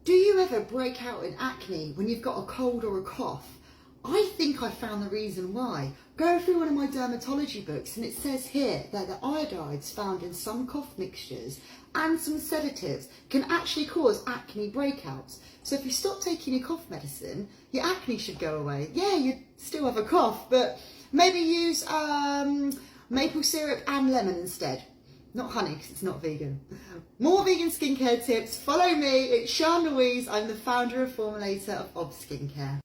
Do you ever break out in acne when you've got a cold or a cough? I think I found the reason why. Go through one of my dermatology books and it says here that the iodides found in some cough mixtures and some sedatives can actually cause acne breakouts. So if you stop taking your cough medicine, your acne should go away. Yeah, you still have a cough, but maybe use maple syrup and lemon instead. Not honey, because it's not vegan. More vegan skincare tips. Follow me. It's Sian Louise. I'm the founder and formulator of Skincare.